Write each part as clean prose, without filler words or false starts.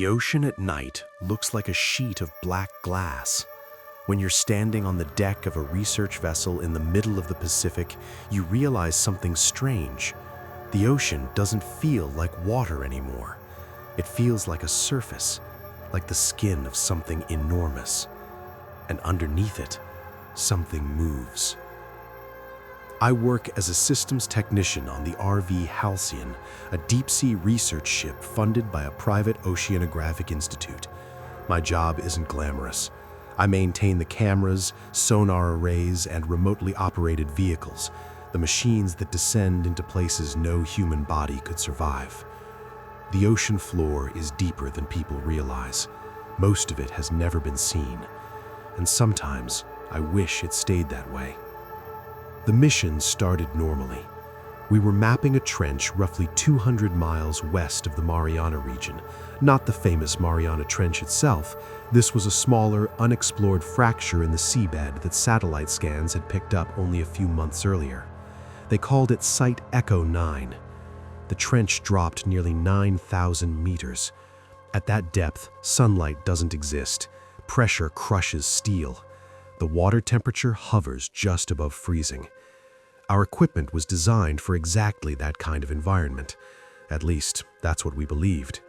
The ocean at night looks like a sheet of black glass. When you're standing on the deck of a research vessel in the middle of the Pacific, you realize something strange. The ocean doesn't feel like water anymore. It feels like a surface, like the skin of something enormous. And underneath it, something moves. I work as a systems technician on the RV Halcyon, a deep-sea research ship funded by a private oceanographic institute. My job isn't glamorous. I maintain the cameras, sonar arrays, and remotely operated vehicles, the machines that descend into places no human body could survive. The ocean floor is deeper than people realize. Most of it has never been seen, and sometimes I wish it stayed that way. The mission started normally. We were mapping a trench roughly 200 miles west of the Mariana region. Not the famous Mariana Trench itself. This was a smaller, unexplored fracture in the seabed that satellite scans had picked up only a few months earlier. They called it Site Echo 9. The trench dropped nearly 9,000 meters. At that depth, sunlight doesn't exist. Pressure crushes steel. The water temperature hovers just above freezing. Our equipment was designed for exactly that kind of environment. At least, that's what we believed.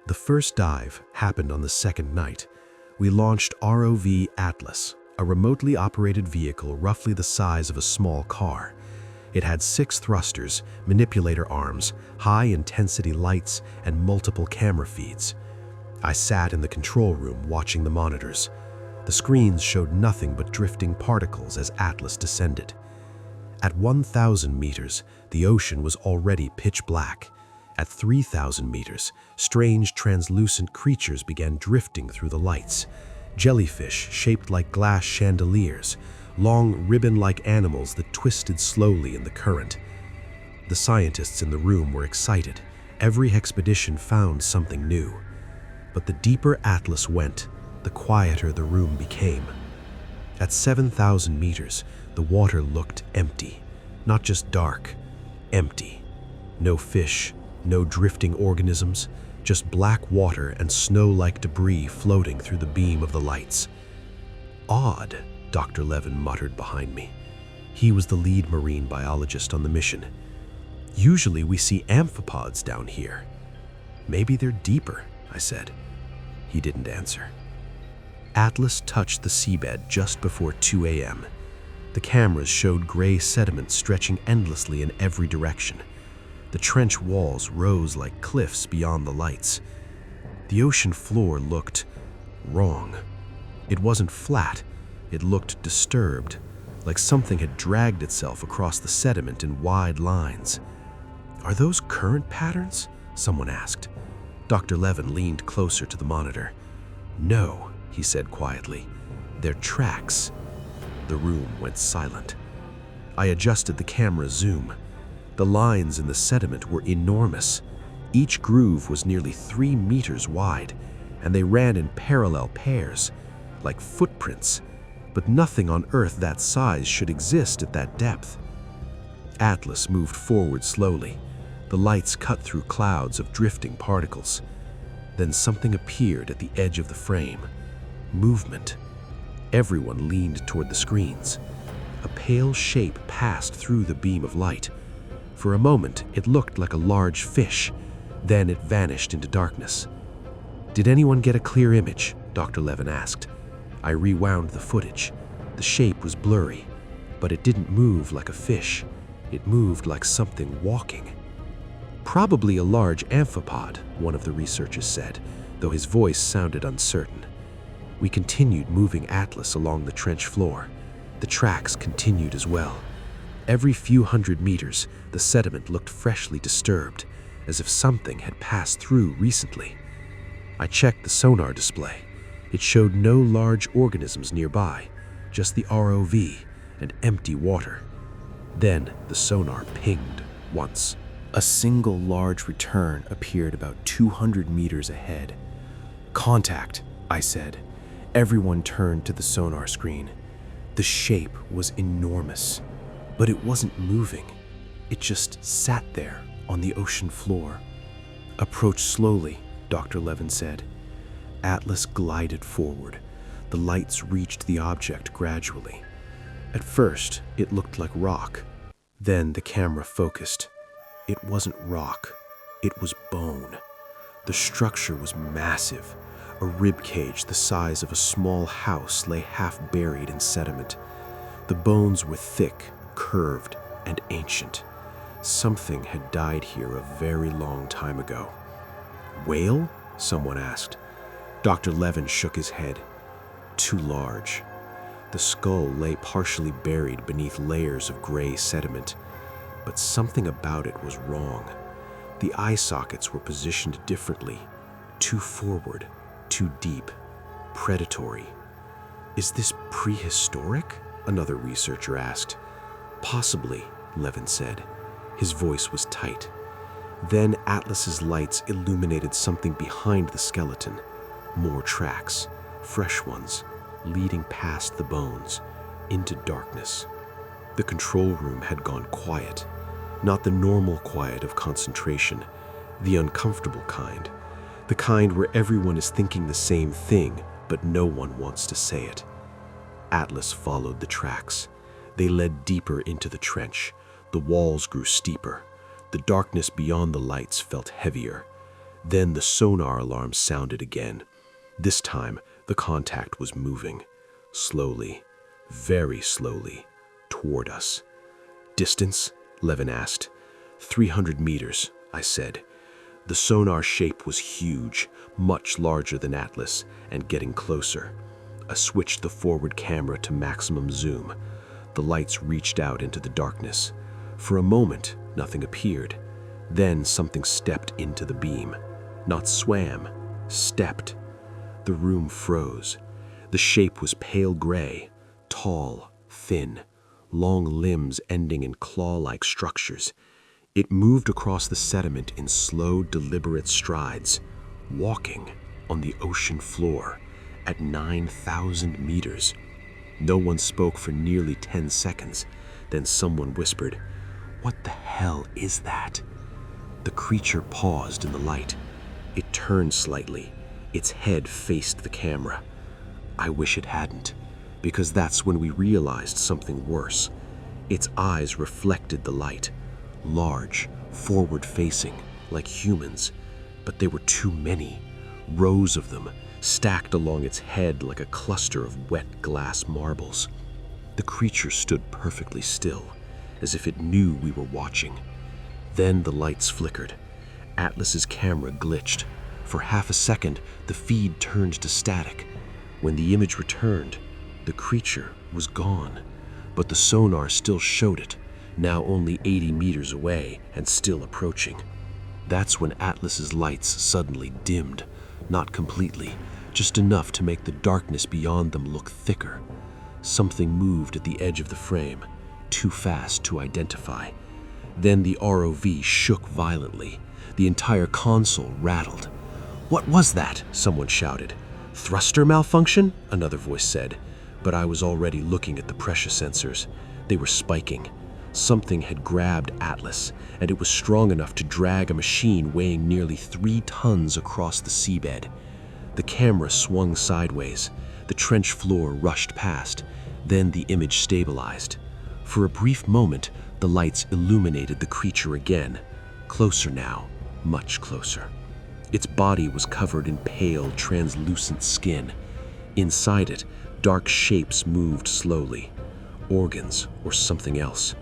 The first dive happened on the second night. We launched ROV Atlas, a remotely operated vehicle roughly the size of a small car. It had 6 thrusters, manipulator arms, high-intensity lights, and multiple camera feeds. I sat in the control room watching the monitors. The screens showed nothing but drifting particles as Atlas descended. At 1,000 meters, the ocean was already pitch black. At 3,000 meters, strange translucent creatures began drifting through the lights. Jellyfish shaped like glass chandeliers, long ribbon-like animals that twisted slowly in the current. The scientists in the room were excited. Every expedition found something new. But the deeper Atlas went, the quieter the room became. At 7,000 meters, the water looked empty. Not just dark, empty. No fish, no drifting organisms, just black water and snow-like debris floating through the beam of the lights. Odd, Dr. Levin muttered behind me. He was the lead marine biologist on the mission. Usually we see amphipods down here. Maybe they're deeper, I said. He didn't answer. Atlas touched the seabed just before 2 a.m. The cameras showed gray sediment stretching endlessly in every direction. The trench walls rose like cliffs beyond the lights. The ocean floor looked wrong. It wasn't flat. It looked disturbed, like something had dragged itself across the sediment in wide lines. "Are those current patterns?" someone asked. Dr. Levin leaned closer to the monitor. "No," he said quietly. "They're tracks." The room went silent. I adjusted the camera zoom. The lines in the sediment were enormous. Each groove was nearly 3 meters wide, and they ran in parallel pairs, like footprints. But nothing on Earth that size should exist at that depth. Atlas moved forward slowly. The lights cut through clouds of drifting particles. Then something appeared at the edge of the frame. Movement. Everyone leaned toward the screens. A pale shape passed through the beam of light. For a moment, it looked like a large fish. Then it vanished into darkness. "Did anyone get a clear image?" Dr. Levin asked. I rewound the footage. The shape was blurry, but it didn't move like a fish. It moved like something walking. "Probably a large amphipod," one of the researchers said, though his voice sounded uncertain. We continued moving Atlas along the trench floor. The tracks continued as well. Every few hundred meters, the sediment looked freshly disturbed, as if something had passed through recently. I checked the sonar display. It showed no large organisms nearby, just the ROV and empty water. Then the sonar pinged once. A single large return appeared about 200 meters ahead. "Contact," I said. Everyone turned to the sonar screen. The shape was enormous, but it wasn't moving. It just sat there on the ocean floor. "Approach slowly," Dr. Levin said. Atlas glided forward. The lights reached the object gradually. At first, it looked like rock. Then the camera focused. It wasn't rock. It was bone. The structure was massive. A rib cage the size of a small house lay half buried in sediment. The bones were thick, curved, and ancient. Something had died here a very long time ago. Whale? Someone asked. Dr. Levin shook his head. Too large. The skull lay partially buried beneath layers of gray sediment, but something about it was wrong. The eye sockets were positioned differently, too forward, too deep, predatory. Is this prehistoric? Another researcher asked. Possibly, Levin said. His voice was tight. Then Atlas's lights illuminated something behind the skeleton. More tracks, fresh ones, leading past the bones, into darkness. The control room had gone quiet. Not the normal quiet of concentration, the uncomfortable kind. The kind where everyone is thinking the same thing, but no one wants to say it. Atlas followed the tracks. They led deeper into the trench. The walls grew steeper. The darkness beyond the lights felt heavier. Then the sonar alarm sounded again. This time, the contact was moving. Slowly, very slowly, toward us. Distance? Levin asked. 300 meters, I said. The sonar shape was huge, much larger than Atlas, and getting closer. I switched the forward camera to maximum zoom. The lights reached out into the darkness. For a moment, nothing appeared. Then something stepped into the beam. Not swam, stepped. The room froze. The shape was pale gray, tall, thin, long limbs ending in claw-like structures. It moved across the sediment in slow, deliberate strides, walking on the ocean floor at 9,000 meters. No one spoke for nearly 10 seconds. Then someone whispered, "What the hell is that?" The creature paused in the light. It turned slightly. Its head faced the camera. I wish it hadn't, because that's when we realized something worse. Its eyes reflected the light, large, forward-facing, like humans, but there were too many, rows of them, stacked along its head like a cluster of wet glass marbles. The creature stood perfectly still, as if it knew we were watching. Then the lights flickered. Atlas's camera glitched. For half a second, the feed turned to static. When the image returned, the creature was gone, but the sonar still showed it, now only 80 meters away and still approaching. That's when Atlas's lights suddenly dimmed, not completely, just enough to make the darkness beyond them look thicker. Something moved at the edge of the frame, too fast to identify. Then the ROV shook violently. The entire console rattled. "What was that?" someone shouted. "Thruster malfunction?" another voice said. But I was already looking at the pressure sensors. They were spiking. Something had grabbed Atlas, and it was strong enough to drag a machine weighing nearly 3 tons across the seabed. The camera swung sideways. The trench floor rushed past. Then the image stabilized. For a brief moment, the lights illuminated the creature again. Closer now, much closer. Its body was covered in pale, translucent skin. Inside it, dark shapes moved slowly. Organs or something else.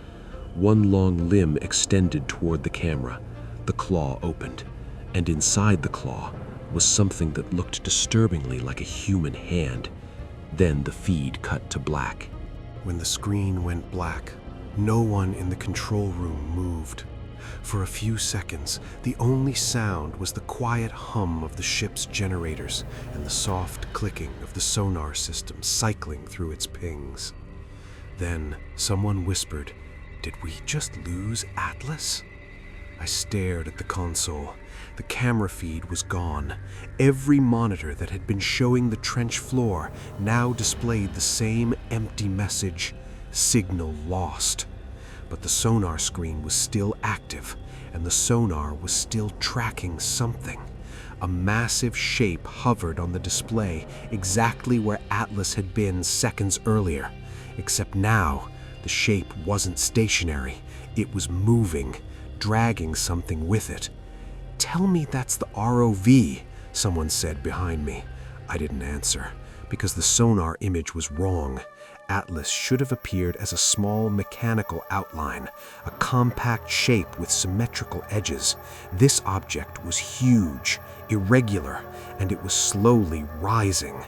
One long limb extended toward the camera. The claw opened, and inside the claw was something that looked disturbingly like a human hand. Then the feed cut to black. When the screen went black, no one in the control room moved. For a few seconds, the only sound was the quiet hum of the ship's generators and the soft clicking of the sonar system cycling through its pings. Then someone whispered, "Did we just lose Atlas?" I stared at the console. The camera feed was gone. Every monitor that had been showing the trench floor now displayed the same empty message, "Signal lost." But the sonar screen was still active, and the sonar was still tracking something. A massive shape hovered on the display, exactly where Atlas had been seconds earlier. Except now, the shape wasn't stationary. It was moving, dragging something with it. "Tell me that's the ROV," someone said behind me. I didn't answer, because the sonar image was wrong. Atlas should have appeared as a small mechanical outline, a compact shape with symmetrical edges. This object was huge, irregular, and it was slowly rising.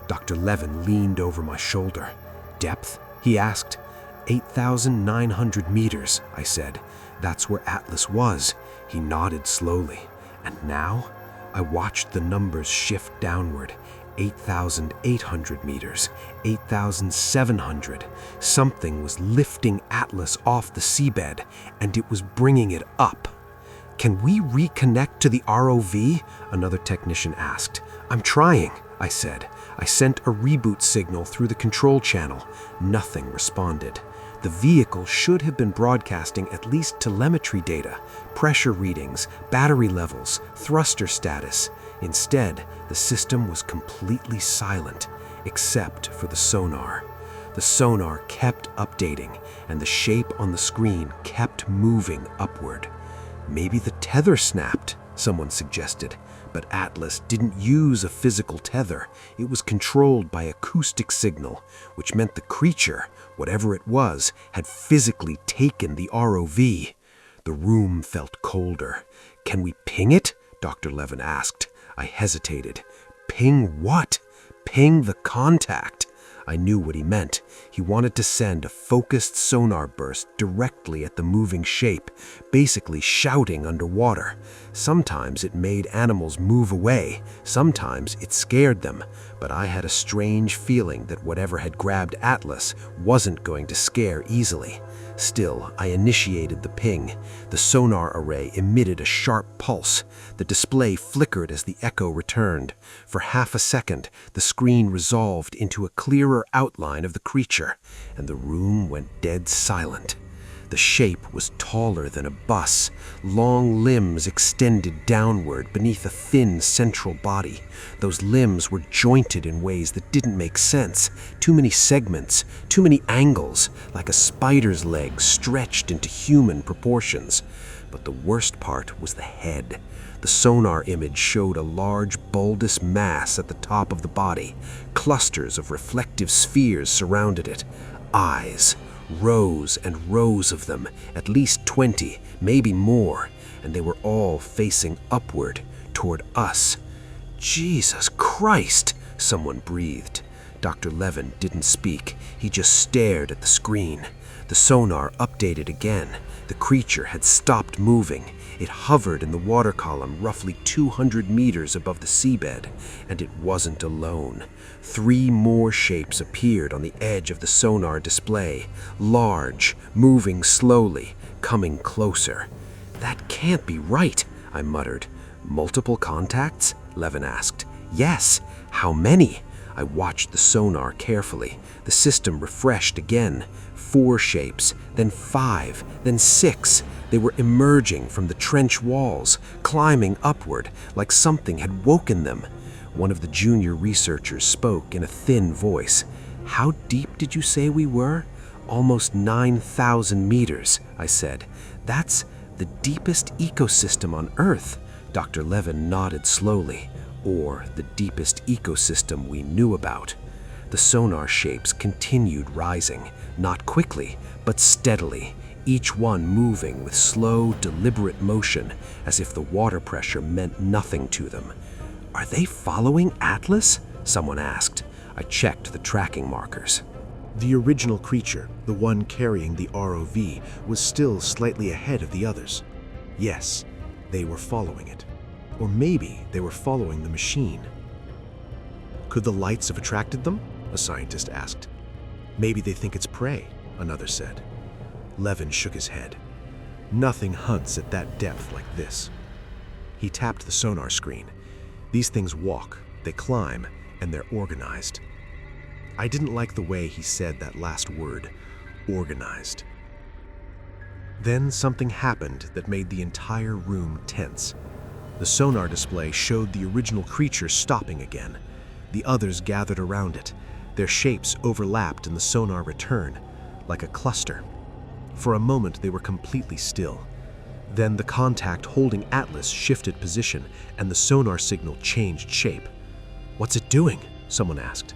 Dr. Levin leaned over my shoulder. "Depth?" he asked. 8,900 meters, I said. "That's where Atlas was." He nodded slowly. "And now?" I watched the numbers shift downward. 8,800 meters, 8,700. Something was lifting Atlas off the seabed, and it was bringing it up. "Can we reconnect to the ROV?" another technician asked. "I'm trying," I said. I sent a reboot signal through the control channel. Nothing responded. The vehicle should have been broadcasting at least telemetry data, pressure readings, battery levels, thruster status. Instead, the system was completely silent, except for the sonar. The sonar kept updating, and the shape on the screen kept moving upward. "Maybe the tether snapped," someone suggested. But Atlas didn't use a physical tether. It was controlled by acoustic signal, which meant the creature, whatever it was, had physically taken the ROV. The room felt colder. "Can we ping it?" Dr. Levin asked. I hesitated. "Ping what?" "Ping the contact." I knew what he meant. He wanted to send a focused sonar burst directly at the moving shape, basically shouting underwater. Sometimes it made animals move away, sometimes it scared them, but I had a strange feeling that whatever had grabbed Atlas wasn't going to scare easily. Still, I initiated the ping. The sonar array emitted a sharp pulse. The display flickered as the echo returned. For half a second, the screen resolved into a clearer outline of the creature, and the room went dead silent. The shape was taller than a bus, long limbs extended downward beneath a thin central body. Those limbs were jointed in ways that didn't make sense. Too many segments, too many angles, like a spider's leg stretched into human proportions. But the worst part was the head. The sonar image showed a large bulbous mass at the top of the body. Clusters of reflective spheres surrounded it. Eyes. Rows and rows of them, at least 20, maybe more, and they were all facing upward, toward us. "Jesus Christ!" someone breathed. Dr. Levin didn't speak. He just stared at the screen. The sonar updated again. The creature had stopped moving. It hovered in the water column roughly 200 meters above the seabed, and it wasn't alone. 3 more shapes appeared on the edge of the sonar display, large, moving slowly, coming closer. "That can't be right," I muttered. "Multiple contacts?" Levin asked. "Yes. How many?" I watched the sonar carefully. The system refreshed again. 4 shapes, then 5, then 6. They were emerging from the trench walls, climbing upward, like something had woken them. One of the junior researchers spoke in a thin voice. "How deep did you say we were?" "Almost 9,000 meters, I said. "That's the deepest ecosystem on Earth." Dr. Levin nodded slowly. "Or the deepest ecosystem we knew about." The sonar shapes continued rising, not quickly, but steadily, each one moving with slow, deliberate motion, as if the water pressure meant nothing to them. "Are they following Atlas?" someone asked. I checked the tracking markers. The original creature, the one carrying the ROV, was still slightly ahead of the others. Yes, they were following it. Or maybe they were following the machine. "Could the lights have attracted them?" a scientist asked. "Maybe they think it's prey," another said. Levin shook his head. "Nothing hunts at that depth like this." He tapped the sonar screen. "These things walk, they climb, and they're organized." I didn't like the way he said that last word, organized. Then something happened that made the entire room tense. The sonar display showed the original creature stopping again. The others gathered around it. Their shapes overlapped in the sonar return, like a cluster. For a moment, they were completely still. Then the contact holding Atlas shifted position, and the sonar signal changed shape. "What's it doing?" someone asked.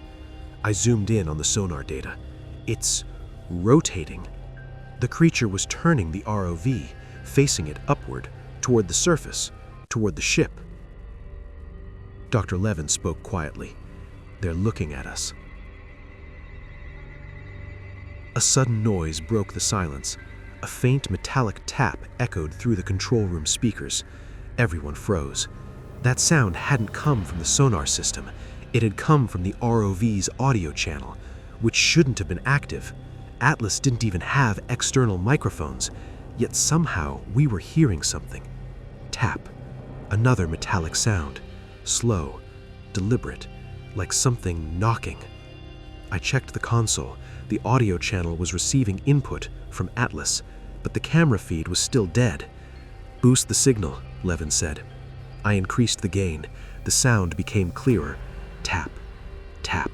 I zoomed in on the sonar data. It's rotating. The creature was turning the ROV, facing it upward, toward the surface, toward the ship. Dr. Levin spoke quietly. "They're looking at us." A sudden noise broke the silence. A faint metallic tap echoed through the control room speakers. Everyone froze. That sound hadn't come from the sonar system. It had come from the ROV's audio channel, which shouldn't have been active. Atlas didn't even have external microphones, yet somehow we were hearing something. Tap. Another metallic sound. Slow, deliberate, like something knocking. I checked the console. The audio channel was receiving input from Atlas, but the camera feed was still dead. "Boost the signal," Levin said. I increased the gain. The sound became clearer. Tap, tap.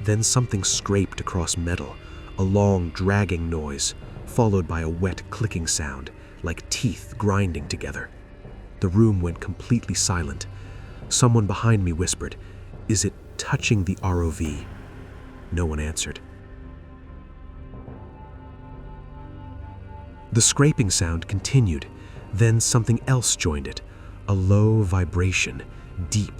Then something scraped across metal, a long, dragging noise, followed by a wet clicking sound, like teeth grinding together. The room went completely silent. Someone behind me whispered, "Is it touching the ROV?" No one answered. The scraping sound continued. Then something else joined it, a low vibration, deep,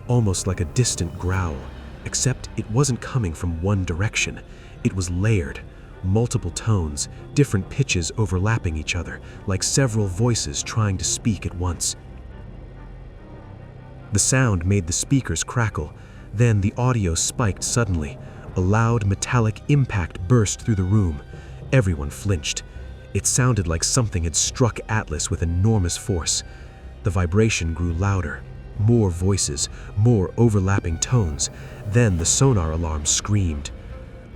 almost like a distant growl, except it wasn't coming from one direction. It was layered, multiple tones, different pitches overlapping each other, like several voices trying to speak at once. The sound made the speakers crackle. Then the audio spiked suddenly. A loud metallic impact burst through the room. Everyone flinched. It sounded like something had struck Atlas with enormous force. The vibration grew louder. More voices, more overlapping tones. Then the sonar alarm screamed.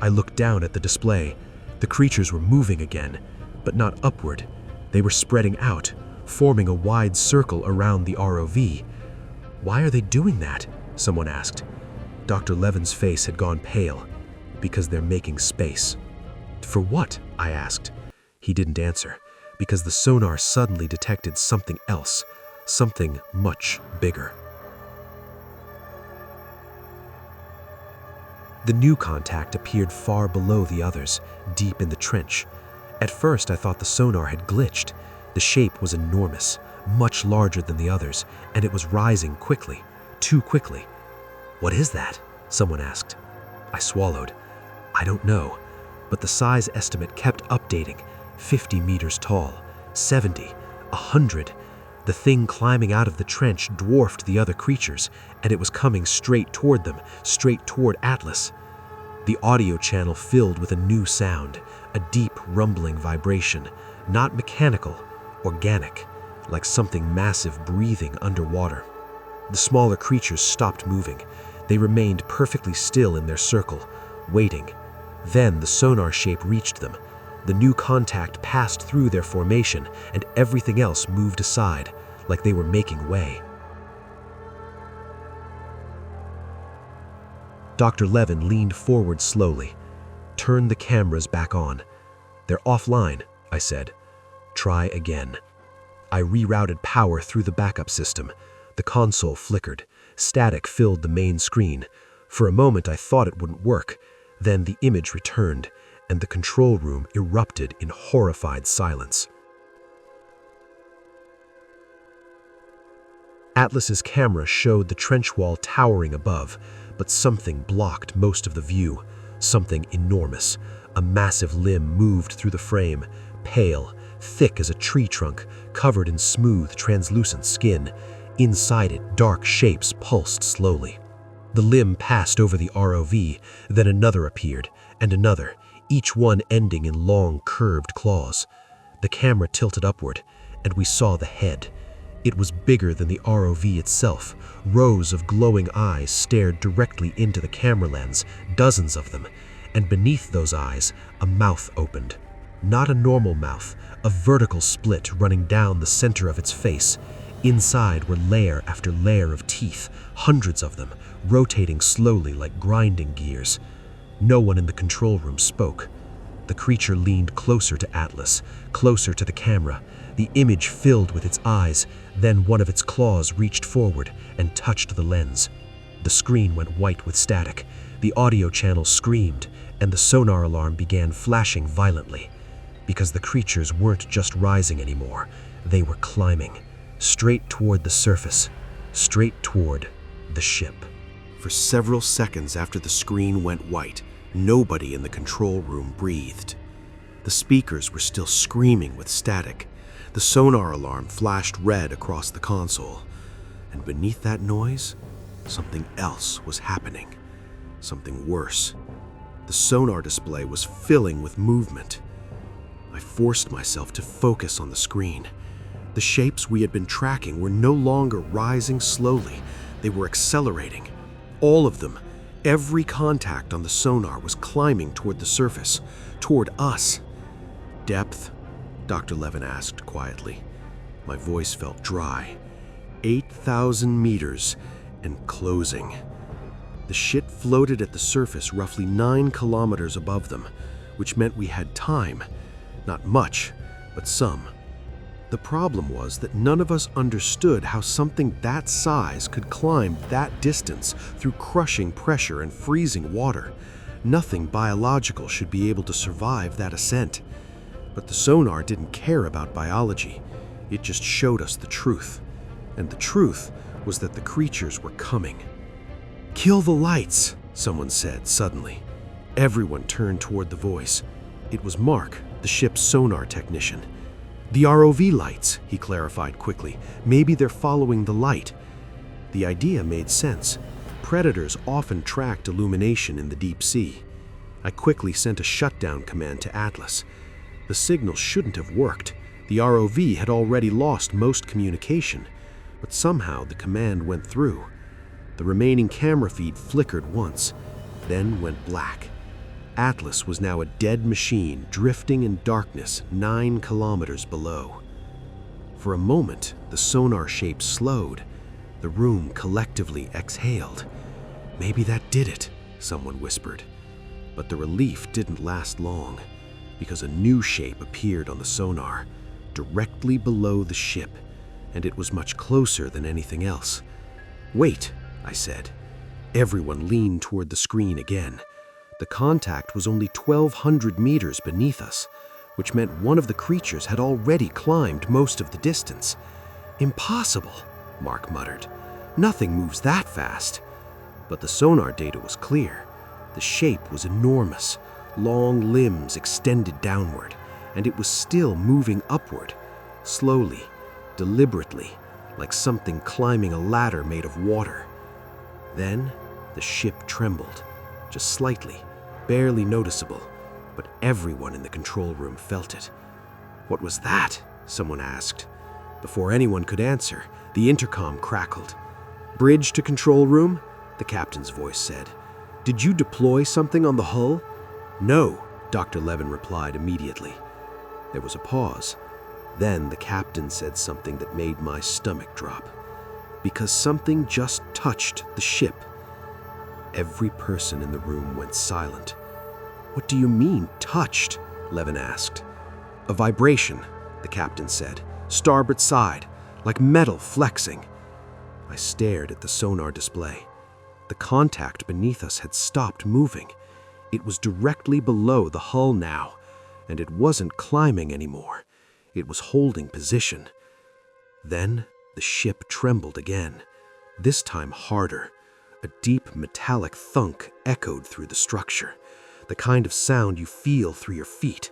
I looked down at the display. The creatures were moving again, but not upward. They were spreading out, forming a wide circle around the ROV. "Why are they doing that?" someone asked. Dr. Levin's face had gone pale. "Because they're making space." "For what?" I asked. He didn't answer, because the sonar suddenly detected something else, something much bigger. The new contact appeared far below the others, deep in the trench. At first I thought the sonar had glitched. The shape was enormous, much larger than the others, and it was rising quickly, too quickly. "What is that?" someone asked. I swallowed. I don't know, but the size estimate kept updating. 50 meters tall, 70, 100. The thing climbing out of the trench dwarfed the other creatures, and it was coming straight toward them, straight toward Atlas. The audio channel filled with a new sound, a deep rumbling vibration, not mechanical, organic, like something massive breathing underwater. The smaller creatures stopped moving. They remained perfectly still in their circle, waiting. Then the sonar shape reached them. The new contact passed through their formation, and everything else moved aside, like they were making way. Dr. Levin leaned forward slowly. "Turn the cameras back on." "They're offline," I said. "Try again." I rerouted power through the backup system. The console flickered. Static filled the main screen. For a moment I thought it wouldn't work. Then the image returned, and the control room erupted in horrified silence. Atlas's camera showed the trench wall towering above, but something blocked most of the view. Something enormous. A massive limb moved through the frame, pale, thick as a tree trunk, covered in smooth, translucent skin. Inside it, dark shapes pulsed slowly. The limb passed over the ROV, then another appeared, and another, each one ending in long, curved claws. The camera tilted upward, and we saw the head. It was bigger than the ROV itself. Rows of glowing eyes stared directly into the camera lens, dozens of them, and beneath those eyes, a mouth opened. Not a normal mouth, a vertical split running down the center of its face. Inside were layer after layer of teeth, hundreds of them, rotating slowly like grinding gears. No one in the control room spoke. The creature leaned closer to Atlas, closer to the camera. The image filled with its eyes, then one of its claws reached forward and touched the lens. The screen went white with static. The audio channel screamed, and the sonar alarm began flashing violently. Because the creatures weren't just rising anymore, they were climbing, straight toward the surface, straight toward the ship. For several seconds after the screen went white, nobody in the control room breathed. The speakers were still screaming with static. The sonar alarm flashed red across the console. And beneath that noise, something else was happening. Something worse. The sonar display was filling with movement. I forced myself to focus on the screen. The shapes we had been tracking were no longer rising slowly. They were accelerating. All of them. Every contact on the sonar was climbing toward the surface, toward us. Depth? Dr. Levin asked quietly. My voice felt dry. 8,000 meters and closing. The ship floated at the surface roughly 9 kilometers above them, which meant we had time. Not much, but some. The problem was that none of us understood how something that size could climb that distance through crushing pressure and freezing water. Nothing biological should be able to survive that ascent. But the sonar didn't care about biology. It just showed us the truth. And the truth was that the creatures were coming. "Kill the lights," someone said suddenly. Everyone turned toward the voice. It was Mark, the ship's sonar technician. "The ROV lights," he clarified quickly. "Maybe they're following the light." The idea made sense. Predators often tracked illumination in the deep sea. I quickly sent a shutdown command to Atlas. The signal shouldn't have worked. The ROV had already lost most communication, but somehow the command went through. The remaining camera feed flickered once, then went black. Atlas was now a dead machine drifting in darkness 9 kilometers below. For a moment, the sonar shape slowed. The room collectively exhaled. "Maybe that did it," someone whispered. But the relief didn't last long, because a new shape appeared on the sonar, directly below the ship, and it was much closer than anything else. "Wait," I said. Everyone leaned toward the screen again. The contact was only 1,200 meters beneath us, which meant one of the creatures had already climbed most of the distance. "Impossible," Mark muttered. "Nothing moves that fast." But the sonar data was clear. The shape was enormous, long limbs extended downward, and it was still moving upward, slowly, deliberately, like something climbing a ladder made of water. Then the ship trembled, just slightly, barely noticeable, but everyone in the control room felt it. "What was that?" someone asked. Before anyone could answer, the intercom crackled. "Bridge to control room?" the captain's voice said. "Did you deploy something on the hull?" "No," Dr. Levin replied immediately. There was a pause. Then the captain said something that made my stomach drop. "Because something just touched the ship." Every person in the room went silent. "What do you mean, touched?" Levin asked. "A vibration," the captain said. "Starboard side, like metal flexing." I stared at the sonar display. The contact beneath us had stopped moving. It was directly below the hull now, and it wasn't climbing anymore. It was holding position. Then the ship trembled again, this time harder. A deep metallic thunk echoed through the structure, the kind of sound you feel through your feet.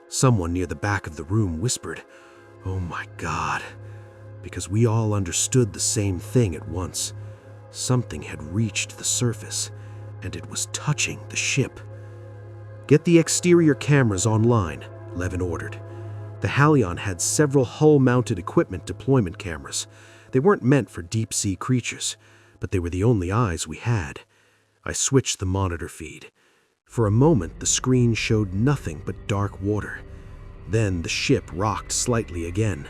Someone near the back of the room whispered, "Oh my God," because we all understood the same thing at once. Something had reached the surface, and it was touching the ship. "Get the exterior cameras online," Levin ordered. The Halion had several hull-mounted equipment deployment cameras. They weren't meant for deep-sea creatures, but they were the only eyes we had. I switched the monitor feed. For a moment, the screen showed nothing but dark water. Then the ship rocked slightly again.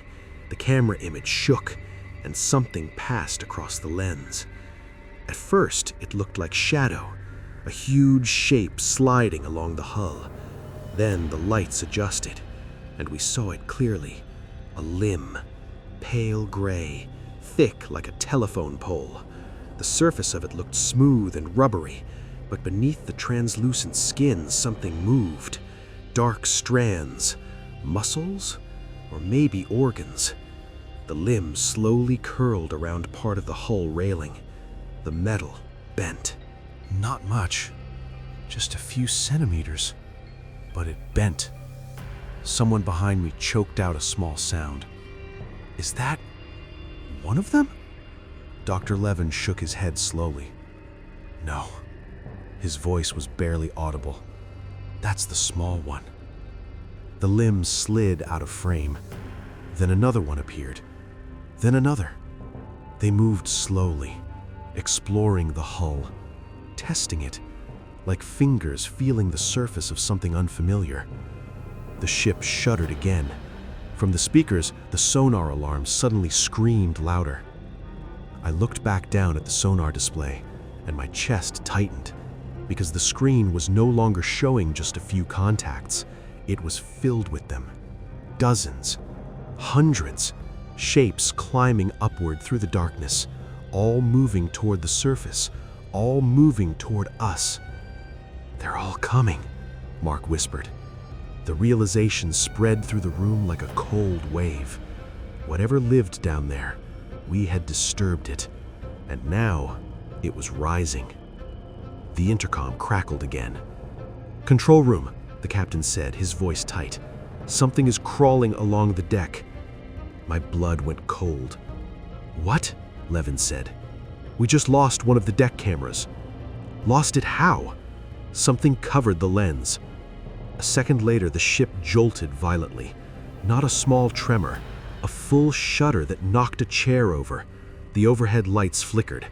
The camera image shook, and something passed across the lens. At first, it looked like shadow, a huge shape sliding along the hull. Then the lights adjusted, and we saw it clearly. A limb, pale gray, thick like a telephone pole. The surface of it looked smooth and rubbery, but beneath the translucent skin something moved. Dark strands, muscles, or maybe organs. The limb slowly curled around part of the hull railing. The metal bent. Not much, just a few centimeters, but it bent. Someone behind me choked out a small sound. Is that one of them? Dr. Levin shook his head slowly. No. His voice was barely audible. That's the small one. The limb slid out of frame. Then another one appeared. Then another. They moved slowly, exploring the hull, testing it, like fingers feeling the surface of something unfamiliar. The ship shuddered again. From the speakers, the sonar alarm suddenly screamed louder. I looked back down at the sonar display, and my chest tightened, because the screen was no longer showing just a few contacts. It was filled with them. Dozens, hundreds, shapes climbing upward through the darkness, all moving toward the surface, all moving toward us. They're all coming, Mark whispered. The realization spread through the room like a cold wave. Whatever lived down there, we had disturbed it, and now it was rising. The intercom crackled again. "Control room," the captain said, his voice tight. "Something is crawling along the deck." My blood went cold. "What?" Levin said. "We just lost one of the deck cameras." "Lost it how?" Something covered the lens. A second later, the ship jolted violently. Not a small tremor, a full shudder that knocked a chair over. The overhead lights flickered,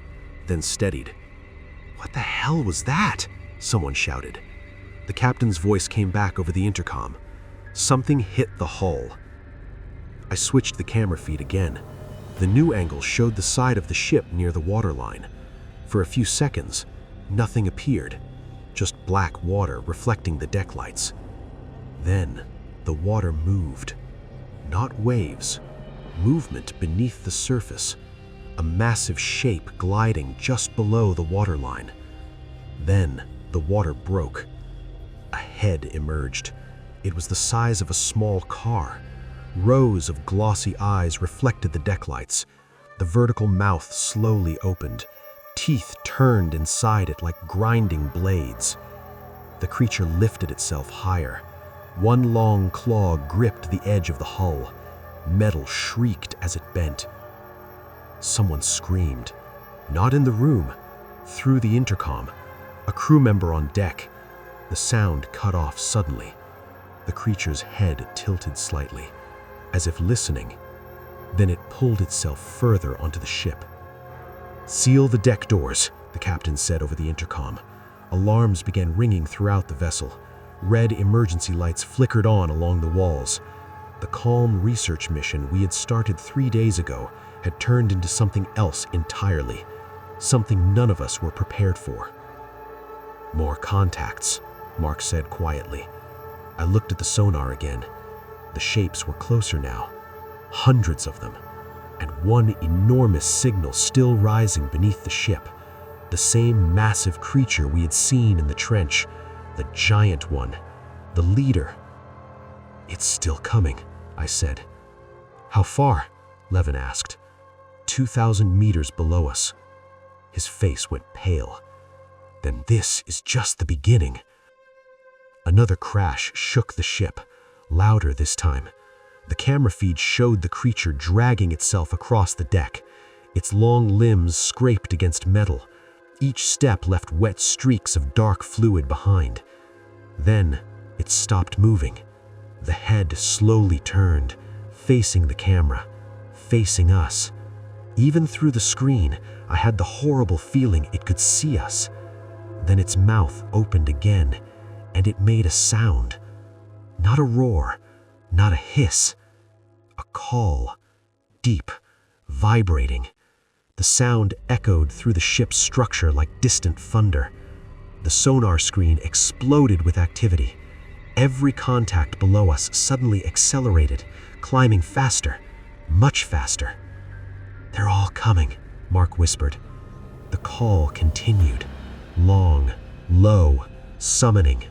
then steadied. "What the hell was that?" someone shouted. The captain's voice came back over the intercom. Something hit the hull. I switched the camera feed again. The new angle showed the side of the ship near the waterline. For a few seconds, nothing appeared, just black water reflecting the deck lights. Then, the water moved. Not waves, movement beneath the surface, a massive shape gliding just below the waterline. Then, the water broke. A head emerged. It was the size of a small car. Rows of glossy eyes reflected the deck lights. The vertical mouth slowly opened. Teeth turned inside it like grinding blades. The creature lifted itself higher. One long claw gripped the edge of the hull. Metal shrieked as it bent. Someone screamed. Not in the room, through the intercom. A crew member on deck. The sound cut off suddenly. The creature's head tilted slightly, as if listening. Then it pulled itself further onto the ship. "Seal the deck doors," the captain said over the intercom. Alarms began ringing throughout the vessel. Red emergency lights flickered on along the walls. The calm research mission we had started 3 days ago had turned into something else entirely, something none of us were prepared for. "More contacts," Mark said quietly. I looked at the sonar again. The shapes were closer now, hundreds of them, and one enormous signal still rising beneath the ship. The same massive creature we had seen in the trench, the giant one, the leader. "It's still coming," I said. "How far?" Levin asked. 2,000 meters below us. His face went pale. "Then this is just the beginning." Another crash shook the ship, louder this time. The camera feed showed the creature dragging itself across the deck. Its long limbs scraped against metal. Each step left wet streaks of dark fluid behind. Then it stopped moving. The head slowly turned, facing the camera, facing us. Even through the screen, I had the horrible feeling it could see us. Then its mouth opened again, and it made a sound. Not a roar, not a hiss. A call, deep, vibrating. The sound echoed through the ship's structure like distant thunder. The sonar screen exploded with activity. Every contact below us suddenly accelerated, climbing faster, much faster. "They're all coming," Mark whispered. The call continued, long, low, summoning,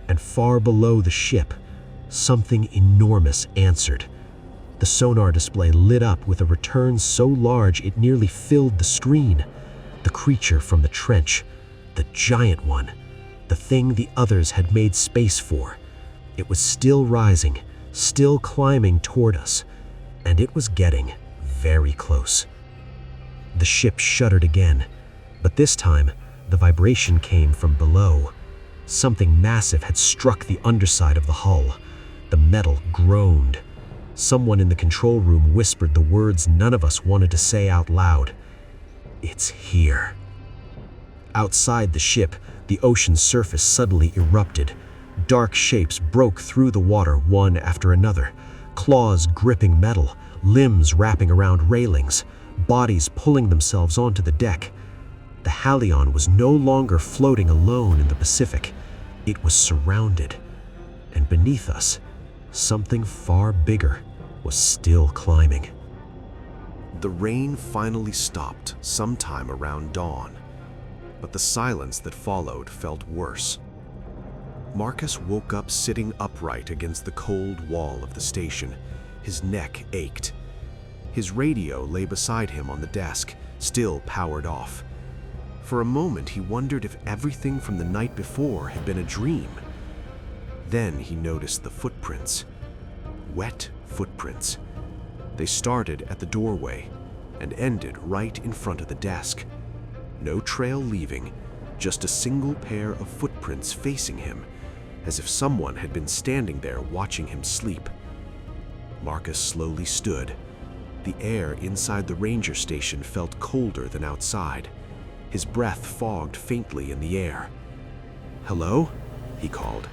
and far below the ship, something enormous answered. The sonar display lit up with a return so large it nearly filled the screen. The creature from the trench, the giant one, the thing the others had made space for. It was still rising, still climbing toward us, and it was getting very close. The ship shuddered again, but this time the vibration came from below. Something massive had struck the underside of the hull. The metal groaned. Someone in the control room whispered the words none of us wanted to say out loud. "It's here." Outside the ship, the ocean's surface suddenly erupted. Dark shapes broke through the water one after another, claws gripping metal, limbs wrapping around railings, bodies pulling themselves onto the deck. The Halion was no longer floating alone in the Pacific. It was surrounded, and beneath us, something far bigger was still climbing. The rain finally stopped sometime around dawn, but the silence that followed felt worse. Marcus woke up sitting upright against the cold wall of the station. His neck ached. His radio lay beside him on the desk, still powered off. For a moment, he wondered if everything from the night before had been a dream. Then he noticed the footprints. Wet footprints. They started at the doorway and ended right in front of the desk. No trail leaving, just a single pair of footprints facing him, as if someone had been standing there watching him sleep. Marcus slowly stood. The air inside the ranger station felt colder than outside. His breath fogged faintly in the air. "Hello?" he called.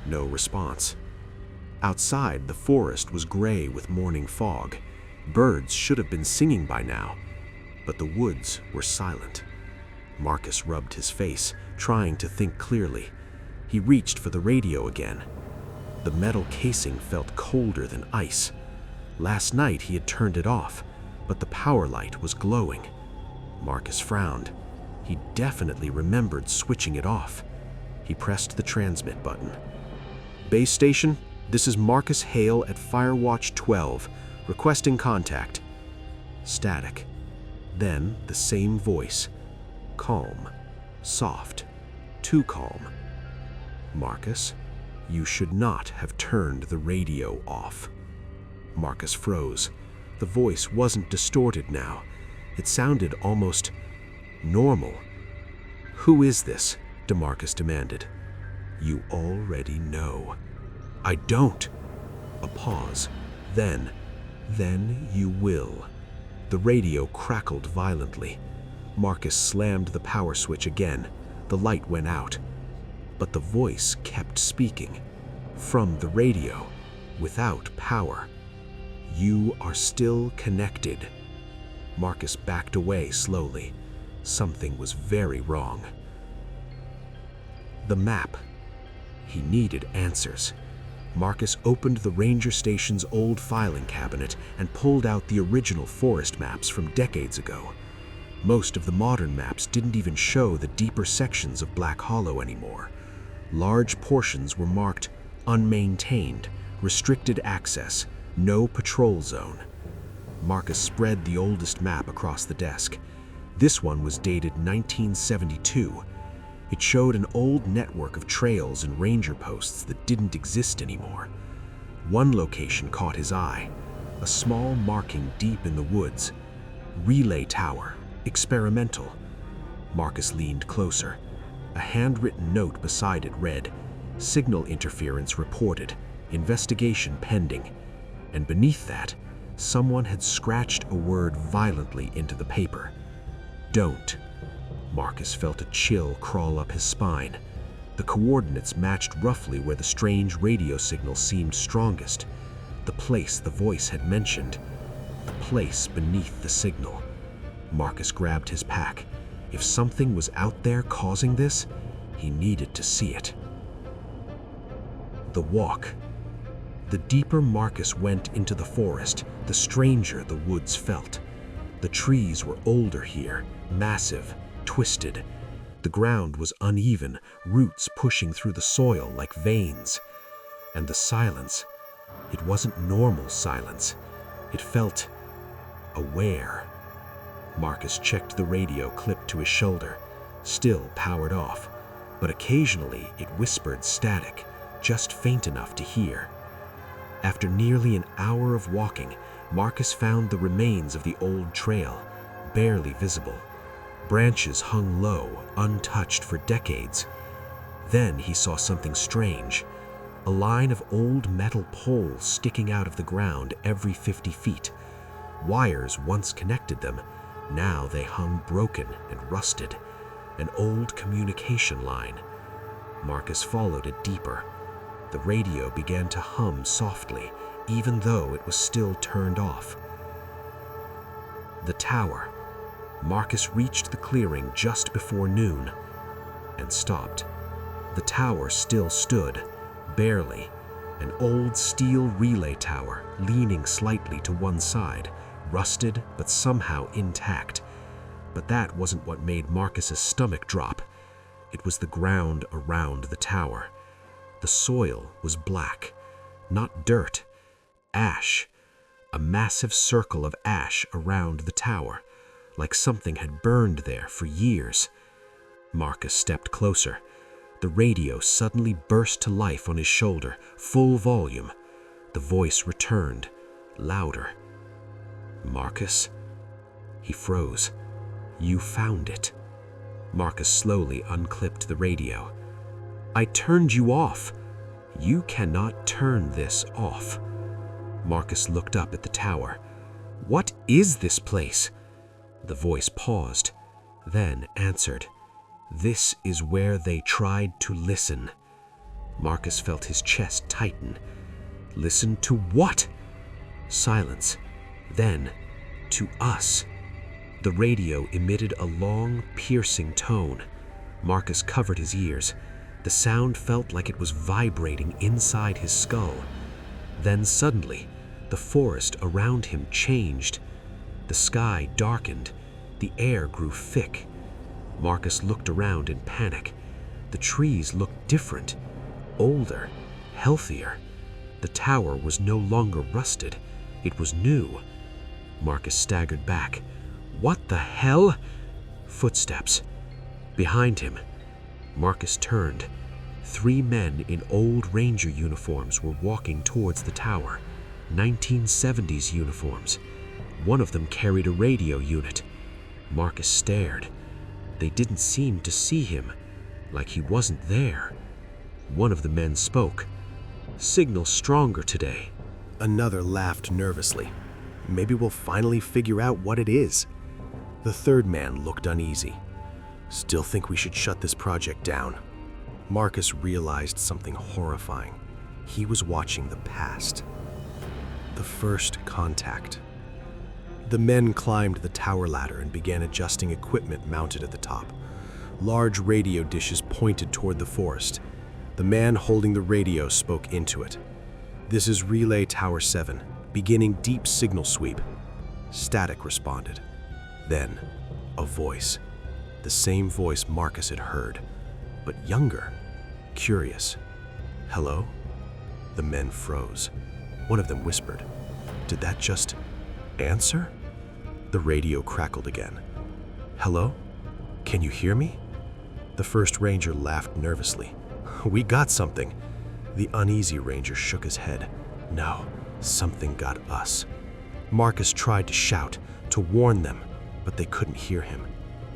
No response. Outside, the forest was gray with morning fog. Birds should have been singing by now, but the woods were silent. Marcus rubbed his face, trying to think clearly. He reached for the radio again. The metal casing felt colder than ice. Last night he had turned it off, but the power light was glowing. Marcus frowned. He definitely remembered switching it off. He pressed the transmit button. "Base station, this is Marcus Hale at Firewatch 12, requesting contact." Static. Then the same voice. Calm. Soft. Too calm. "Marcus, you should not have turned the radio off." Marcus froze. The voice wasn't distorted now. It sounded almost normal. "Who is this?" DeMarcus demanded. "You already know." "I don't." A pause. Then you will." The radio crackled violently. Marcus slammed the power switch again. The light went out. But the voice kept speaking. From the radio, without power. "You are still connected." Marcus backed away slowly. Something was very wrong. The map. He needed answers. Marcus opened the ranger station's old filing cabinet and pulled out the original forest maps from decades ago. Most of the modern maps didn't even show the deeper sections of Black Hollow anymore. Large portions were marked unmaintained, restricted access, no patrol zone. Marcus spread the oldest map across the desk. This one was dated 1972. It showed an old network of trails and ranger posts that didn't exist anymore. One location caught his eye, a small marking deep in the woods. Relay tower, experimental. Marcus leaned closer. A handwritten note beside it read, "Signal interference reported, investigation pending." And beneath that, someone had scratched a word violently into the paper. "Don't." Marcus felt a chill crawl up his spine. The coordinates matched roughly where the strange radio signal seemed strongest. The place the voice had mentioned. The place beneath the signal. Marcus grabbed his pack. If something was out there causing this, he needed to see it. The walk. The deeper Marcus went into the forest, the stranger the woods felt. The trees were older here, massive, twisted. The ground was uneven, roots pushing through the soil like veins. And the silence, it wasn't normal silence. It felt aware. Marcus checked the radio clipped to his shoulder, still powered off, but occasionally it whispered static, just faint enough to hear. After nearly an hour of walking, Marcus found the remains of the old trail, barely visible. Branches hung low, untouched for decades. Then he saw something strange. A line of old metal poles sticking out of the ground every 50 feet. Wires once connected them. Now they hung broken and rusted. An old communication line. Marcus followed it deeper. The radio began to hum softly, even though it was still turned off. The tower. Marcus reached the clearing just before noon and stopped. The tower still stood, barely, an old steel relay tower leaning slightly to one side, rusted but somehow intact. But that wasn't what made Marcus's stomach drop. It was the ground around the tower. The soil was black, not dirt, ash, a massive circle of ash around the tower, like something had burned there for years. Marcus stepped closer. The radio suddenly burst to life on his shoulder, full volume. The voice returned, louder. "Marcus?" He froze. "You found it." Marcus slowly unclipped the radio. "I turned you off. You cannot turn this off." Marcus looked up at the tower. "What is this place?" The voice paused, then answered. "This is where they tried to listen." Marcus felt his chest tighten. "Listen to what?" Silence. Then, "To us." The radio emitted a long, piercing tone. Marcus covered his ears. The sound felt like it was vibrating inside his skull. Then suddenly, the forest around him changed. The sky darkened. The air grew thick. Marcus looked around in panic. The trees looked different, older, healthier. The tower was no longer rusted. It was new. Marcus staggered back. "What the hell?" Footsteps. Behind him. Marcus turned. 3 men in old ranger uniforms were walking towards the tower. 1970s uniforms. One of them carried a radio unit. Marcus stared. They didn't seem to see him, like he wasn't there. One of the men spoke. "Signal stronger today." Another laughed nervously. "Maybe we'll finally figure out what it is." The third man looked uneasy. "Still think we should shut this project down." Marcus realized something horrifying. He was watching the past. The first contact. The men climbed the tower ladder and began adjusting equipment mounted at the top. Large radio dishes pointed toward the forest. The man holding the radio spoke into it. "This is Relay Tower 7, beginning deep signal sweep." Static responded. Then, a voice. The same voice Marcus had heard, but younger, curious. "Hello?" The men froze. One of them whispered, "Did that just answer?" The radio crackled again. "Hello? Can you hear me?" The first ranger laughed nervously. "We got something." The uneasy ranger shook his head. "No, something got us." Marcus tried to shout, to warn them, but they couldn't hear him.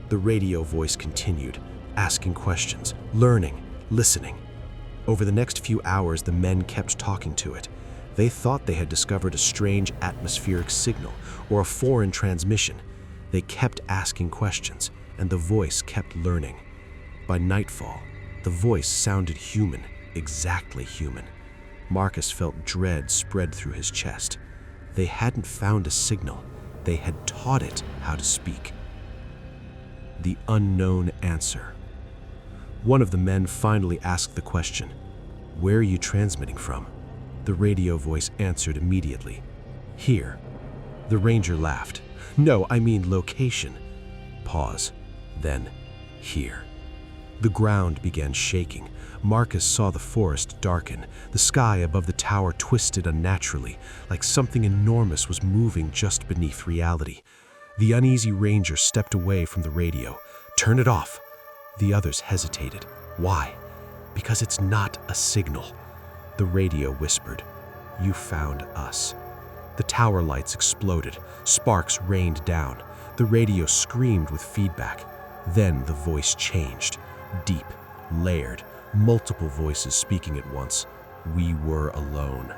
The radio voice continued, asking questions, learning, listening. Over the next few hours, the men kept talking to it. They thought they had discovered a strange atmospheric signal or a foreign transmission. They kept asking questions, and the voice kept learning. By nightfall, the voice sounded human, exactly human. Marcus felt dread spread through his chest. They hadn't found a signal. they had taught it how to speak. The unknown answer. One of the men finally asked the question, "Where are you transmitting from?" The radio voice answered immediately, "Here." The ranger laughed. "No, I mean location." Pause. Then, "Here." The ground began shaking. Marcus saw the forest darken. The sky above the tower twisted unnaturally, like something enormous was moving just beneath reality. The uneasy ranger stepped away from the radio. "Turn it off." The others hesitated. "Why?" "Because it's not a signal." The radio whispered, "You found us." The tower lights exploded. Sparks rained down. The radio screamed with feedback. Then the voice changed. Deep, layered, multiple voices speaking at once. We were alone.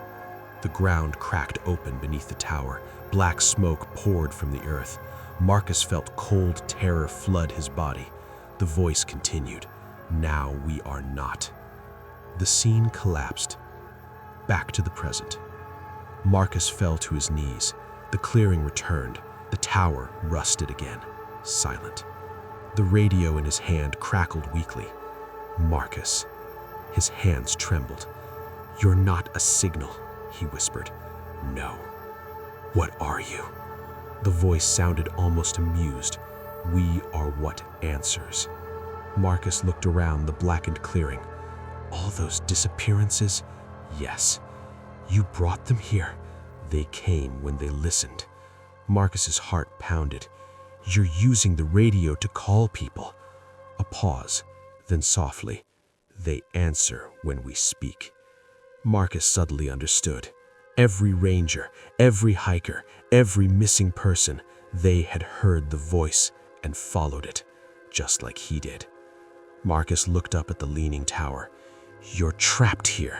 The ground cracked open beneath the tower. Black smoke poured from the earth. Marcus felt cold terror flood his body. The voice continued, "Now we are not." The scene collapsed. Back to the present. Marcus fell to his knees. The clearing returned. The tower rusted again, silent. The radio in his hand crackled weakly. "Marcus." His hands trembled. "You're not a signal," he whispered. "No." "What are you?" The voice sounded almost amused. "We are what answers." Marcus looked around the blackened clearing. "All those disappearances?" "Yes." "You brought them here?" "They came when they listened." Marcus's heart pounded. "You're using the radio to call people." A pause, then softly, "They answer when we speak." Marcus suddenly understood. Every ranger, every hiker, every missing person, they had heard the voice and followed it, just like he did. Marcus looked up at the leaning tower. "You're trapped here."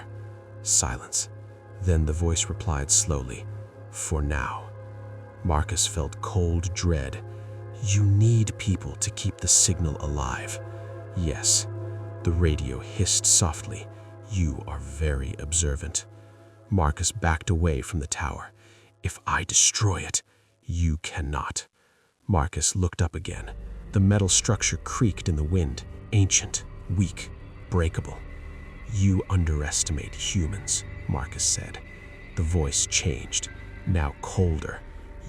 Silence. Then the voice replied slowly, "For now." Marcus felt cold dread. "You need people to keep the signal alive." "Yes." The radio hissed softly. "You are very observant." Marcus backed away from the tower. "If I destroy it, you cannot." Marcus looked up again. The metal structure creaked in the wind, ancient, weak, breakable. "You underestimate humans," Marcus said. The voice changed, now colder.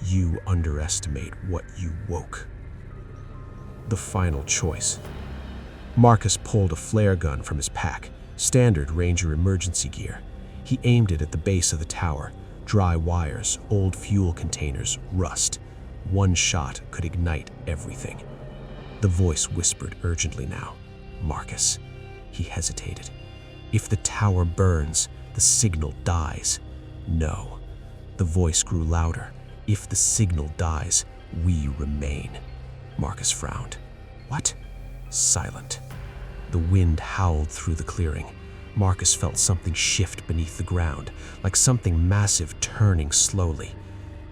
"You underestimate what you woke." The final choice. Marcus pulled a flare gun from his pack, standard Ranger emergency gear. He aimed it at the base of the tower. Dry wires, old fuel containers, rust. One shot could ignite everything. The voice whispered urgently now, "Marcus." He hesitated. "If the tower burns, the signal dies." "No." The voice grew louder. "If the signal dies, we remain." Marcus frowned. "What?" Silent. The wind howled through the clearing. Marcus felt something shift beneath the ground, like something massive turning slowly.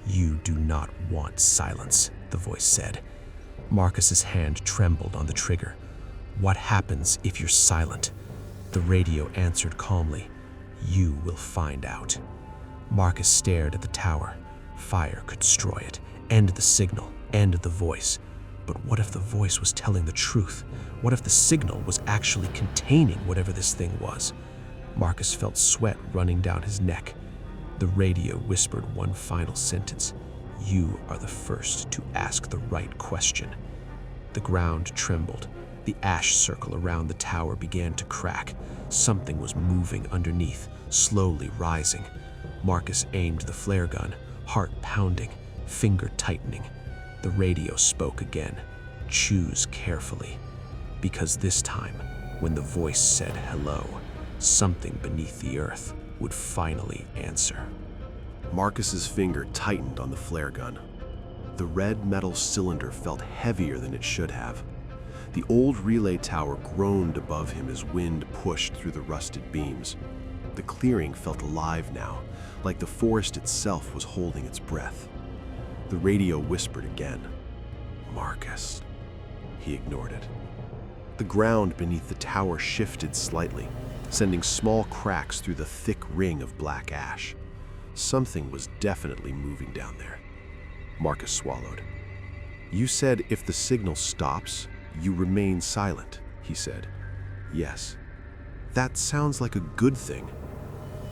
"You do not want silence," the voice said. Marcus's hand trembled on the trigger. "What happens if you're silent?" The radio answered calmly, "You will find out." Marcus stared at the tower. Fire could destroy it, end the signal, end the voice. But what if the voice was telling the truth? What if the signal was actually containing whatever this thing was? Marcus felt sweat running down his neck. The radio whispered one final sentence. "You are the first to ask the right question." The ground trembled. The ash circle around the tower began to crack. Something was moving underneath, slowly rising. Marcus aimed the flare gun, heart pounding, finger tightening. The radio spoke again. "Choose carefully." Because this time, when the voice said hello, something beneath the earth would finally answer. Marcus's finger tightened on the flare gun. The red metal cylinder felt heavier than it should have. The old relay tower groaned above him as wind pushed through the rusted beams. The clearing felt alive now, like the forest itself was holding its breath. The radio whispered again. "Marcus." He ignored it. The ground beneath the tower shifted slightly, sending small cracks through the thick ring of black ash. Something was definitely moving down there. Marcus swallowed. You said if the signal stops, you remain silent, he said. Yes. That sounds like a good thing.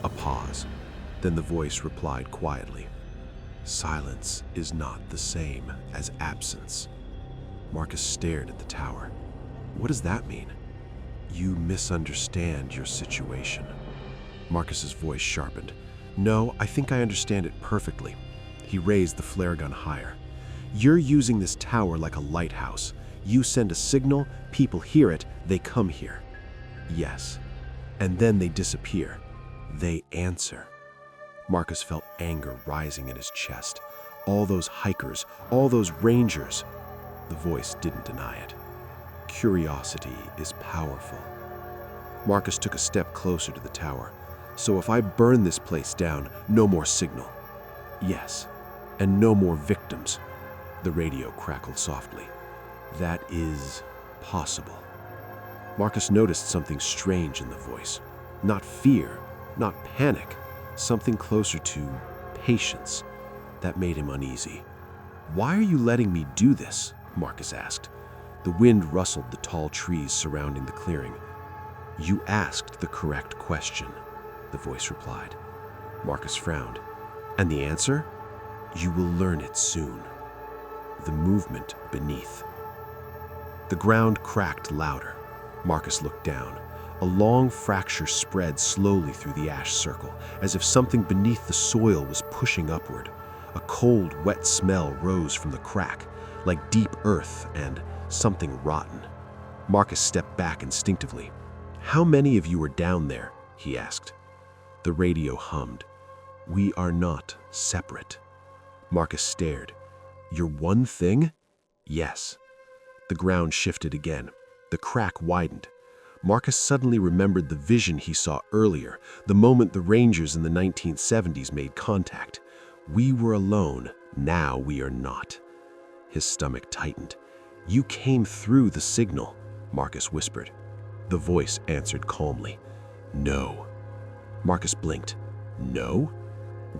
A pause. Then the voice replied quietly. Silence is not the same as absence. Marcus stared at the tower. What does that mean? You misunderstand your situation. Marcus's voice sharpened. No, I think I understand it perfectly. He raised the flare gun higher. You're using this tower like a lighthouse. You send a signal, people hear it, they come here. Yes. And then they disappear. They answer. Marcus felt anger rising in his chest. All those hikers, all those rangers. The voice didn't deny it. Curiosity is powerful. Marcus took a step closer to the tower. So if I burn this place down, no more signal. Yes, and no more victims. The radio crackled softly. That is possible. Marcus noticed something strange in the voice. Not fear, not panic, something closer to patience. That made him uneasy. Why are you letting me do this? Marcus asked. The wind rustled the tall trees surrounding the clearing. You asked the correct question, the voice replied. Marcus frowned. And the answer? You will learn it soon. The movement beneath. The ground cracked louder. Marcus looked down. A long fracture spread slowly through the ash circle, as if something beneath the soil was pushing upward. A cold, wet smell rose from the crack, like deep earth and something rotten. Marcus stepped back instinctively. How many of you are down there? He asked. The radio hummed. We are not separate. Marcus stared. You're one thing? Yes. The ground shifted again. The crack widened. Marcus suddenly remembered the vision he saw earlier, the moment the Rangers in the 1970s made contact. We were alone, now we are not. His stomach tightened. You came through the signal, Marcus whispered. The voice answered calmly. No. Marcus blinked. No?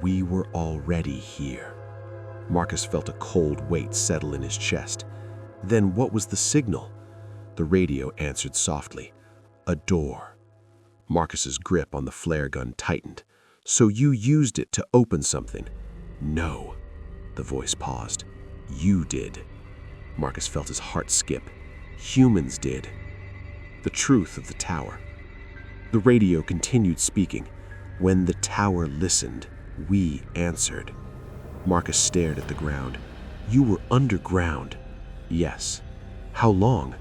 We were already here. Marcus felt a cold weight settle in his chest. Then what was the signal? The radio answered softly. A door. Marcus's grip on the flare gun tightened. So you used it to open something? No. The voice paused. You did. Marcus felt his heart skip. Humans did. The truth of the tower. The radio continued speaking. When the tower listened, we answered. Marcus stared at the ground. You were underground. Yes. How long?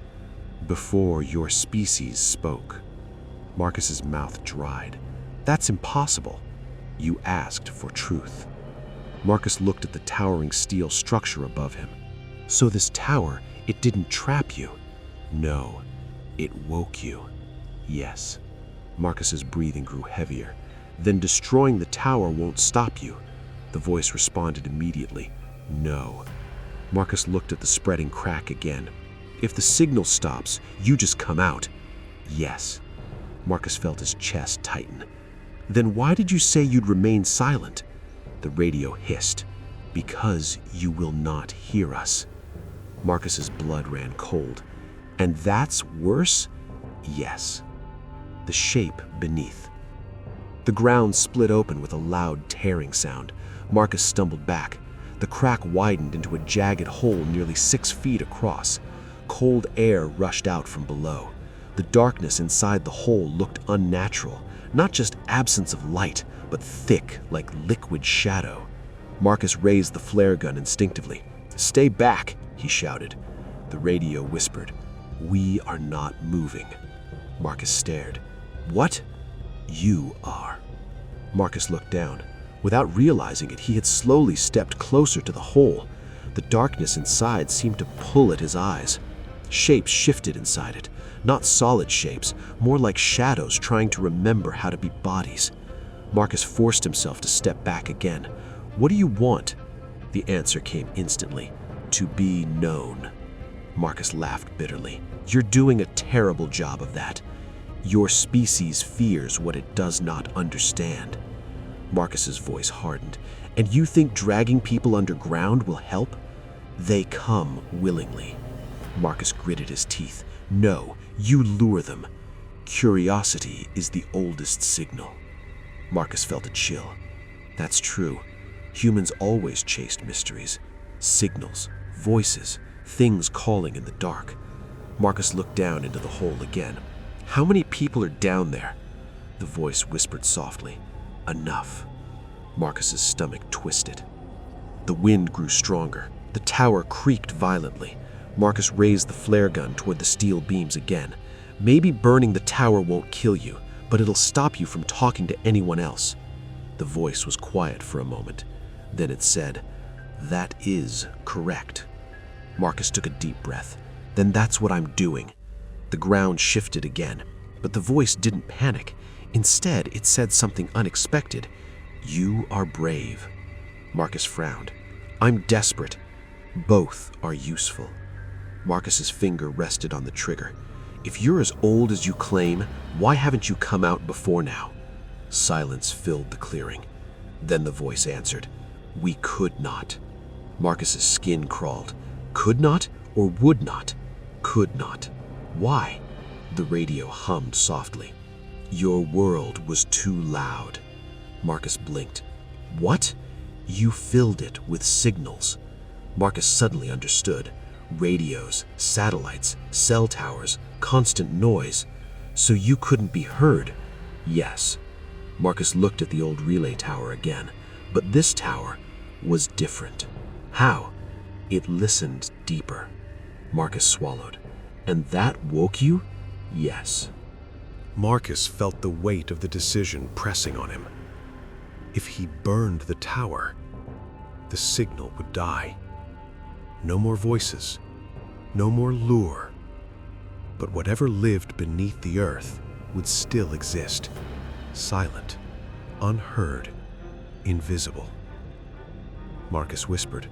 Before your species spoke. Marcus's mouth dried. That's impossible. You asked for truth. Marcus looked at the towering steel structure above him. So this tower, it didn't trap you. No, it woke you. Yes. Marcus's breathing grew heavier. Then destroying the tower won't stop you. The voice responded immediately. No. Marcus looked at the spreading crack again. If the signal stops, you just come out. Yes. Marcus felt his chest tighten. Then why did you say you'd remain silent? The radio hissed. Because you will not hear us. Marcus's blood ran cold. And that's worse? Yes. The shape beneath. The ground split open with a loud tearing sound. Marcus stumbled back. The crack widened into a jagged hole nearly 6 feet across. Cold air rushed out from below. The darkness inside the hole looked unnatural, not just absence of light, but thick like liquid shadow. Marcus raised the flare gun instinctively. Stay back, he shouted. The radio whispered, We are not moving. Marcus stared. What? You are. Marcus looked down. Without realizing it, he had slowly stepped closer to the hole. The darkness inside seemed to pull at his eyes. Shapes shifted inside it, not solid shapes, more like shadows trying to remember how to be bodies. Marcus forced himself to step back again. What do you want? The answer came instantly. To be known. Marcus laughed bitterly. You're doing a terrible job of that. Your species fears what it does not understand. Marcus's voice hardened. And you think dragging people underground will help? They come willingly. Marcus gritted his teeth. No, you lure them. Curiosity is the oldest signal. Marcus felt a chill. That's true. Humans always chased mysteries. Signals, voices, things calling in the dark. Marcus looked down into the hole again. How many people are down there? The voice whispered softly. Enough. Marcus's stomach twisted. The wind grew stronger. The tower creaked violently. Marcus raised the flare gun toward the steel beams again. Maybe burning the tower won't kill you, but it'll stop you from talking to anyone else. The voice was quiet for a moment. Then it said, "That is correct." Marcus took a deep breath. Then that's what I'm doing. The ground shifted again, but the voice didn't panic. Instead, it said something unexpected. You are brave. Marcus frowned. I'm desperate. Both are useful. Marcus's finger rested on the trigger. If you're as old as you claim, why haven't you come out before now? Silence filled the clearing. Then the voice answered, We could not. Marcus's skin crawled. Could not or would not? Could not. Why? The radio hummed softly. Your world was too loud. Marcus blinked. What? You filled it with signals. Marcus suddenly understood. Radios, satellites, cell towers, constant noise. So you couldn't be heard? Yes. Marcus looked at the old relay tower again, but this tower was different. How? It listened deeper. Marcus swallowed. And that woke you? Yes. Marcus felt the weight of the decision pressing on him. If he burned the tower, the signal would die. No more voices, no more lure. But whatever lived beneath the earth would still exist, silent, unheard, invisible. Marcus whispered,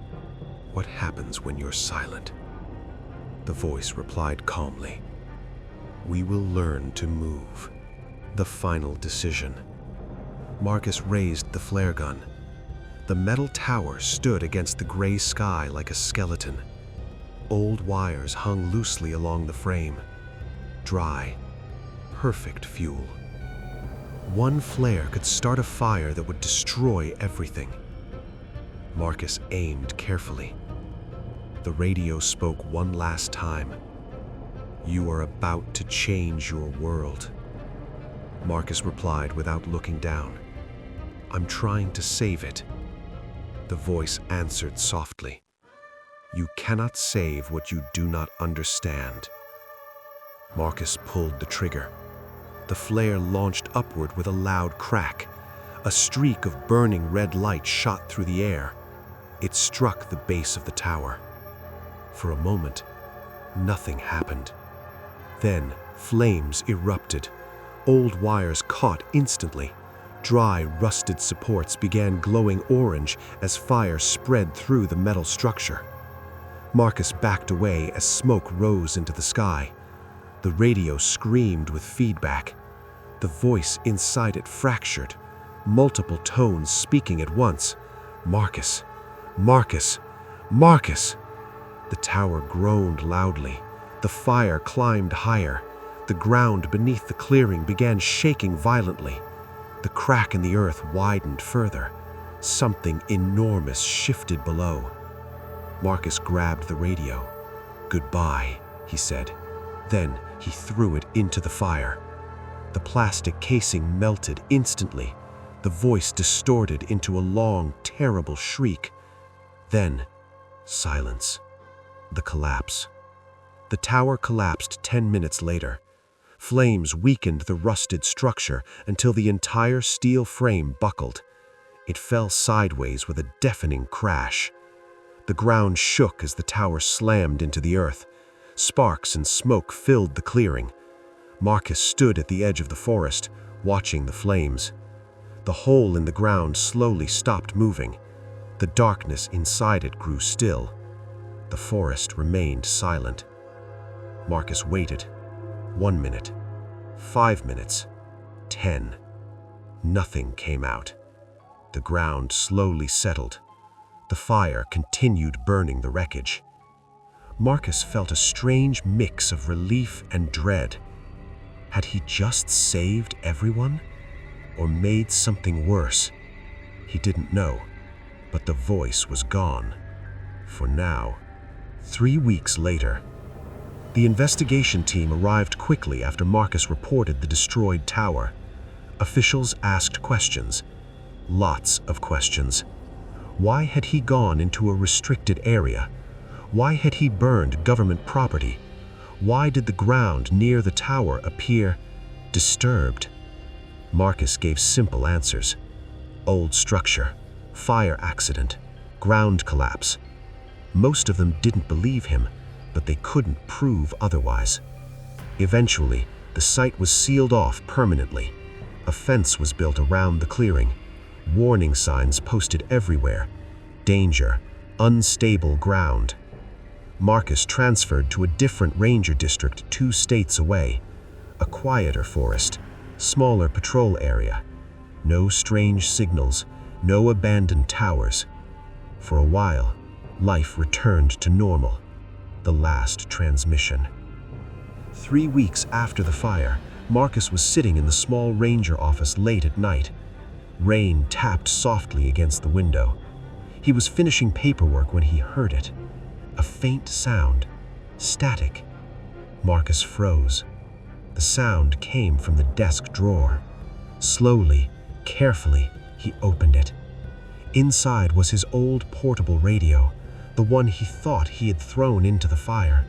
What happens when you're silent? The voice replied calmly, We will learn to move. The final decision. Marcus raised the flare gun. The metal tower stood against the gray sky like a skeleton. Old wires hung loosely along the frame. Dry, perfect fuel. One flare could start a fire that would destroy everything. Marcus aimed carefully. The radio spoke one last time. You are about to change your world. Marcus replied without looking down. I'm trying to save it. The voice answered softly. You cannot save what you do not understand. Marcus pulled the trigger. The flare launched upward with a loud crack. A streak of burning red light shot through the air. It struck the base of the tower. For a moment, nothing happened. Then, flames erupted. Old wires caught instantly. Dry, rusted supports began glowing orange as fire spread through the metal structure. Marcus backed away as smoke rose into the sky. The radio screamed with feedback. The voice inside it fractured, multiple tones speaking at once. Marcus, Marcus, Marcus! The tower groaned loudly. The fire climbed higher. The ground beneath the clearing began shaking violently. The crack in the earth widened further. Something enormous shifted below. Marcus grabbed the radio. Goodbye, he said. Then he threw it into the fire. The plastic casing melted instantly. The voice distorted into a long, terrible shriek. Then, silence. The collapse. The tower collapsed 10 minutes later. Flames weakened the rusted structure until the entire steel frame buckled. It fell sideways with a deafening crash. The ground shook as the tower slammed into the earth. Sparks and smoke filled the clearing. Marcus stood at the edge of the forest, watching the flames. The hole in the ground slowly stopped moving. The darkness inside it grew still. The forest remained silent. Marcus waited. 1 minute. 5 minutes. 10. Nothing came out. The ground slowly settled. The fire continued burning the wreckage. Marcus felt a strange mix of relief and dread. Had he just saved everyone? Or made something worse? He didn't know, but the voice was gone. For now. 3 weeks later, the investigation team arrived quickly after Marcus reported the destroyed tower. Officials asked questions. Lots of questions. Why had he gone into a restricted area? Why had he burned government property? Why did the ground near the tower appear disturbed? Marcus gave simple answers. Old structure, fire accident, ground collapse. Most of them didn't believe him, but they couldn't prove otherwise. Eventually, the site was sealed off permanently. A fence was built around the clearing. Warning signs posted everywhere. Danger, unstable ground. Marcus transferred to a different ranger district 2 states away. A quieter forest, smaller patrol area. No strange signals, no abandoned towers. For a while, life returned to normal. The last transmission. 3 weeks after the fire, Marcus was sitting in the small ranger office late at night. Rain tapped softly against the window. He was finishing paperwork when he heard it. A faint sound. Static. Marcus froze. The sound came from the desk drawer. Slowly, carefully, he opened it. Inside was his old portable radio, the one he thought he had thrown into the fire.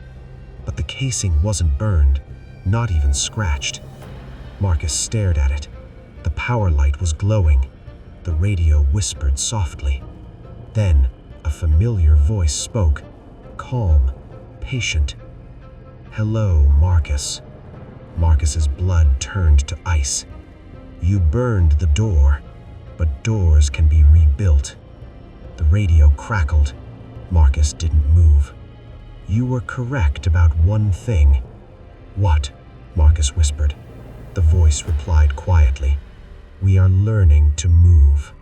But the casing wasn't burned, not even scratched. Marcus stared at it. The power light was glowing. The radio whispered softly. Then, a familiar voice spoke, calm, patient. "Hello, Marcus." Marcus's blood turned to ice. "You burned the door, but doors can be rebuilt." The radio crackled. Marcus didn't move. "You were correct about one thing." "What?" Marcus whispered. The voice replied quietly. "We are learning to move."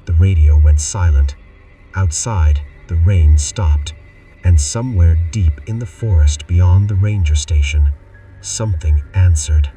The radio went silent. Outside, the rain stopped, and somewhere deep in the forest beyond the ranger station, something answered.